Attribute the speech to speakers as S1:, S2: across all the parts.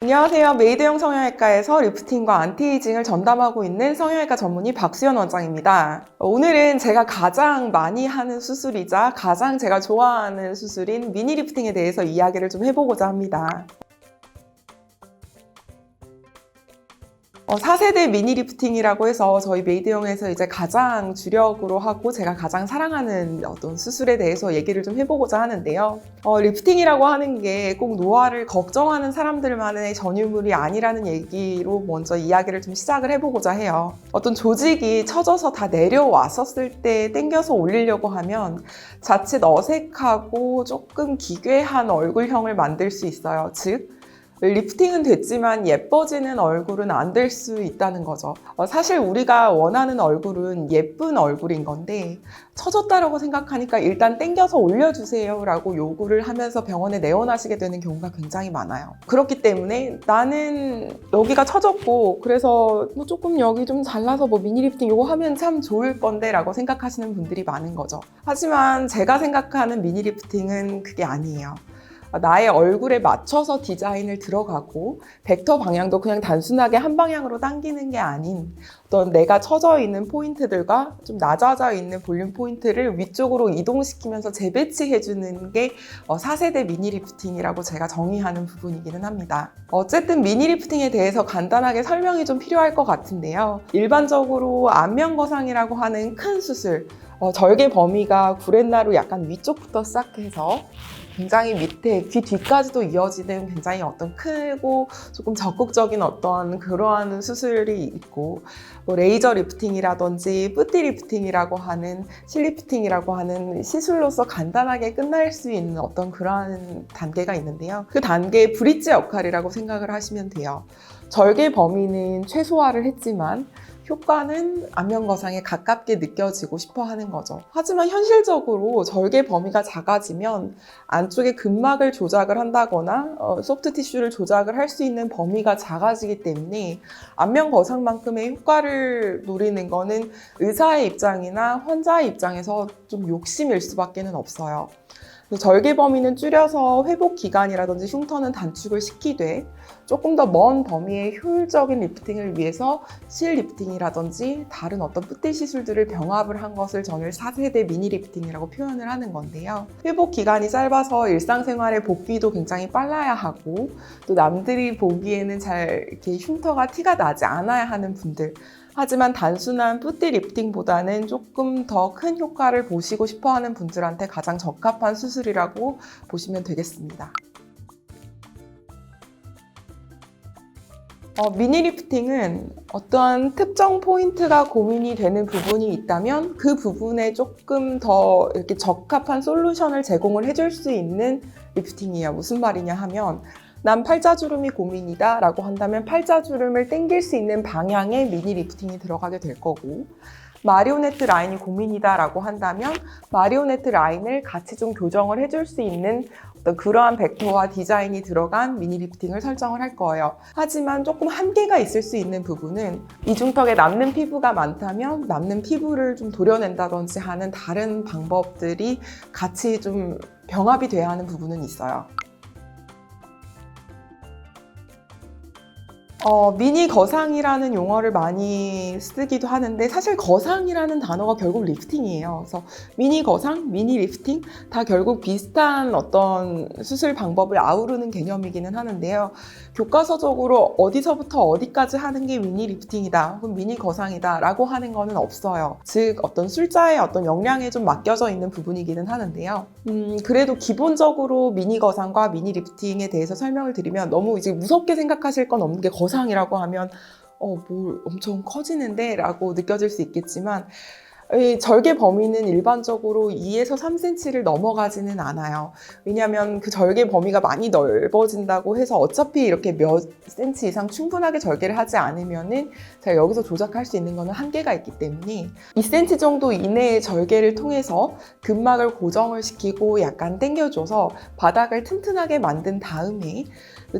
S1: 안녕하세요. 메이드형 성형외과에서 리프팅과 안티에이징을 전담하고 있는 성형외과 전문의 박수연 원장입니다. 오늘은 제가 가장 많이 하는 수술이자 가장 제가 좋아하는 수술인 미니 리프팅에 대해서 이야기를 좀 해보고자 합니다. 4세대 미니 리프팅이라고 해서 저희 메이드형에서 이제 가장 주력으로 하고 제가 가장 사랑하는 어떤 수술에 대해서 얘기를 좀 해보고자 하는데요. 리프팅이라고 하는 게 꼭 노화를 걱정하는 사람들만의 전유물이 아니라는 얘기로 먼저 이야기를 좀 시작을 해보고자 해요. 어떤 조직이 처져서 다 내려왔었을 때 당겨서 올리려고 하면 자칫 어색하고 조금 기괴한 얼굴형을 만들 수 있어요. 즉, 리프팅은 됐지만 예뻐지는 얼굴은 안 될 수 있다는 거죠. 사실 우리가 원하는 얼굴은 예쁜 얼굴인 건데 처졌다라고 생각하니까 일단 당겨서 올려주세요 라고 요구를 하면서 병원에 내원하시게 되는 경우가 굉장히 많아요. 그렇기 때문에 나는 여기가 처졌고 그래서 뭐 조금 여기 좀 잘라서 뭐 미니 리프팅 요거 하면 참 좋을 건데 라고 생각하시는 분들이 많은 거죠. 하지만 제가 생각하는 미니 리프팅은 그게 아니에요. 나의 얼굴에 맞춰서 디자인을 들어가고 벡터 방향도 그냥 단순하게 한 방향으로 당기는 게 아닌 어떤 내가 처져 있는 포인트들과 좀 낮아져 있는 볼륨 포인트를 위쪽으로 이동시키면서 재배치해주는 게 4세대 미니 리프팅이라고 제가 정의하는 부분이기는 합니다. 어쨌든 미니 리프팅에 대해서 간단하게 설명이 좀 필요할 것 같은데요. 일반적으로 안면 거상이라고 하는 큰 수술, 절개 범위가 구렛나루 약간 위쪽부터 시작해서 굉장히 밑에 귀 뒤까지도 이어지는 굉장히 어떤 크고 조금 적극적인 어떤 그러한 수술이 있고 뭐 레이저 리프팅이라든지 뿌띠 리프팅이라고 하는 실리프팅이라고 하는 시술로서 간단하게 끝날 수 있는 어떤 그러한 단계가 있는데요. 그 단계의 브릿지 역할이라고 생각을 하시면 돼요. 절개 범위는 최소화를 했지만 효과는 안면 거상에 가깝게 느껴지고 싶어 하는 거죠. 하지만 현실적으로 절개 범위가 작아지면 안쪽에 근막을 조작을 한다거나 소프트 티슈를 조작을 할 수 있는 범위가 작아지기 때문에 안면 거상만큼의 효과를 노리는 거는 의사의 입장이나 환자의 입장에서 좀 욕심일 수밖에는 없어요. 절개 범위는 줄여서 회복 기간이라든지 흉터는 단축을 시키되 조금 더 먼 범위의 효율적인 리프팅을 위해서 실 리프팅이라든지 다른 어떤 뿌띠 시술들을 병합을 한 것을 저는 4세대 미니 리프팅이라고 표현을 하는 건데요. 회복 기간이 짧아서 일상생활의 복귀도 굉장히 빨라야 하고 또 남들이 보기에는 잘 이렇게 흉터가 티가 나지 않아야 하는 분들, 하지만 단순한 뿌띠 리프팅보다는 조금 더 큰 효과를 보시고 싶어하는 분들한테 가장 적합한 수술이라고 보시면 되겠습니다. 미니 리프팅은 어떠한 특정 포인트가 고민이 되는 부분이 있다면 그 부분에 조금 더 이렇게 적합한 솔루션을 제공을 해줄 수 있는 리프팅이에요. 무슨 말이냐 하면 난 팔자주름이 고민이다 라고 한다면 팔자주름을 당길 수 있는 방향의 미니 리프팅이 들어가게 될 거고, 마리오네트 라인이 고민이다 라고 한다면 마리오네트 라인을 같이 좀 교정을 해줄 수 있는 어떤 그러한 벡터와 디자인이 들어간 미니 리프팅을 설정을 할 거예요. 하지만 조금 한계가 있을 수 있는 부분은 이중턱에 남는 피부가 많다면 남는 피부를 좀 도려낸다든지 하는 다른 방법들이 같이 좀 병합이 돼야 하는 부분은 있어요. 미니 거상이라는 용어를 많이 쓰기도 하는데 사실 거상이라는 단어가 결국 리프팅이에요. 그래서 미니 거상, 미니 리프팅 다 결국 비슷한 어떤 수술 방법을 아우르는 개념이기는 하는데요. 교과서적으로 어디서부터 어디까지 하는 게 미니 리프팅이다 혹은 미니 거상이다 라고 하는 거는 없어요. 즉 어떤 술자의 어떤 역량에 좀 맡겨져 있는 부분이기는 하는데요. 그래도 기본적으로 미니 거상과 미니 리프팅에 대해서 설명을 드리면 너무 이제 무섭게 생각하실 건 없는 게 거상이라고 하면 뭘 엄청 커지는데 라고 느껴질 수 있겠지만 이 절개 범위는 일반적으로 2에서 3cm를 넘어가지는 않아요. 왜냐하면 그 절개 범위가 많이 넓어진다고 해서 어차피 이렇게 몇 cm 이상 충분하게 절개를 하지 않으면은 제가 여기서 조작할 수 있는 거는 한계가 있기 때문에 2cm 정도 이내의 절개를 통해서 근막을 고정을 시키고 약간 당겨줘서 바닥을 튼튼하게 만든 다음에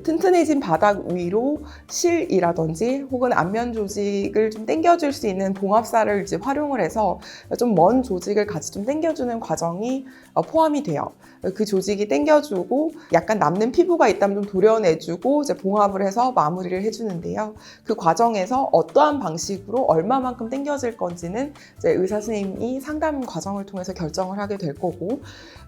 S1: 튼튼해진 바닥 위로 실이라든지 혹은 안면 조직을 좀 당겨줄 수 있는 봉합사를 이제 활용을 해서 좀 먼 조직을 같이 좀 당겨주는 과정이 포함이 돼요. 그 조직이 당겨주고 약간 남는 피부가 있다면 좀 도려내주고 이제 봉합을 해서 마무리를 해주는데요. 그 과정에서 어떠한 방식으로 얼마만큼 당겨질 건지는 이제 의사 선생님이 상담 과정을 통해서 결정을 하게 될 거고,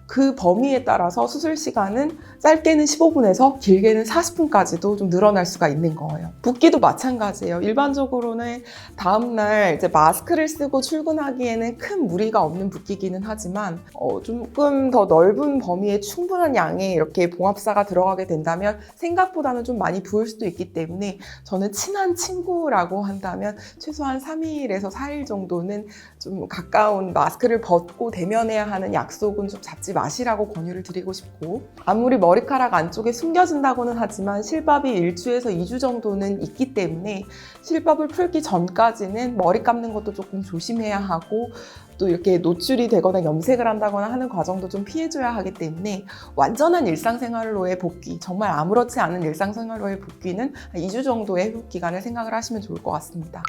S1: 그 범위에 따라서 수술 시간은 짧게는 15분에서 길게는 40분까지도 좀 늘어날 수가 있는 거예요. 붓기도 마찬가지예요. 일반적으로는 다음날 이제 마스크를 쓰고 출근하기에는 큰 무리가 없는 붓기기는 하지만 조금 더 넓은 범위에 충분한 양의 이렇게 봉합사가 들어가게 된다면 생각보다는 좀 많이 부을 수도 있기 때문에 저는 친한 친구라고 한다면 최소한 3일에서 4일 정도는 좀 가까운 마스크를 벗고 대면해야 하는 약속은 좀 잡지 마시라고 권유를 드리고 싶고, 아무리 머리카락 안쪽에 숨겨진다고는 하지만 실밥이 1주에서 2주 정도는 있기 때문에 실밥을 풀기 전까지는 머리 감는 것도 조금 조심해야 하고, 또 이렇게 노출이 되거나 염색을 한다거나 하는 과정도 좀 피해줘야 하기 때문에 완전한 일상생활로의 복귀, 정말 아무렇지 않은 일상생활로의 복귀는 한 2주 정도의 회복 기간을 생각을 하시면 좋을 것 같습니다.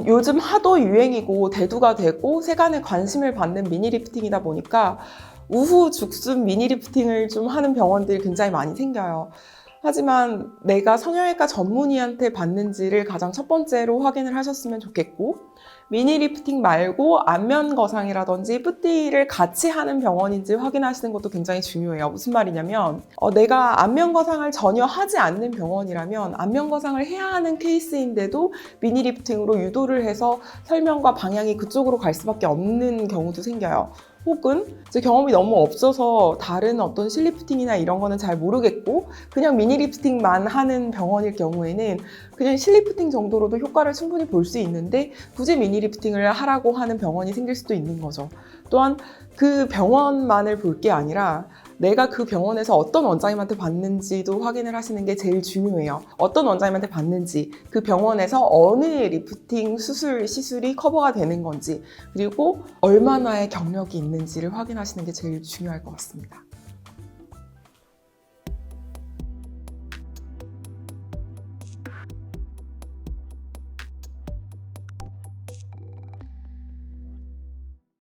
S1: 요즘 하도 유행이고 대두가 되고 세간의 관심을 받는 미니 리프팅이다 보니까 우후 죽순 미니 리프팅을 좀 하는 병원들이 굉장히 많이 생겨요. 하지만 내가 성형외과 전문의한테 받는지를 가장 첫 번째로 확인을 하셨으면 좋겠고, 미니 리프팅 말고 안면 거상이라든지 뿌띠를 같이 하는 병원인지 확인하시는 것도 굉장히 중요해요. 무슨 말이냐면 내가 안면 거상을 전혀 하지 않는 병원이라면 안면 거상을 해야 하는 케이스인데도 미니 리프팅으로 유도를 해서 설명과 방향이 그쪽으로 갈 수밖에 없는 경우도 생겨요. 혹은 제 경험이 너무 없어서 다른 어떤 실리프팅이나 이런 거는 잘 모르겠고 그냥 미니 리프팅만 하는 병원일 경우에는 그냥 실리프팅 정도로도 효과를 충분히 볼 수 있는데 굳이 미니 리프팅을 하라고 하는 병원이 생길 수도 있는 거죠. 또한 그 병원만을 볼 게 아니라 내가 그 병원에서 어떤 원장님한테 받는지도 확인을 하시는 게 제일 중요해요. 어떤 원장님한테 받는지, 그 병원에서 어느 리프팅 시술이 커버가 되는 건지, 그리고 얼마나의 경력이 있는지를 확인하시는 게 제일 중요할 것 같습니다.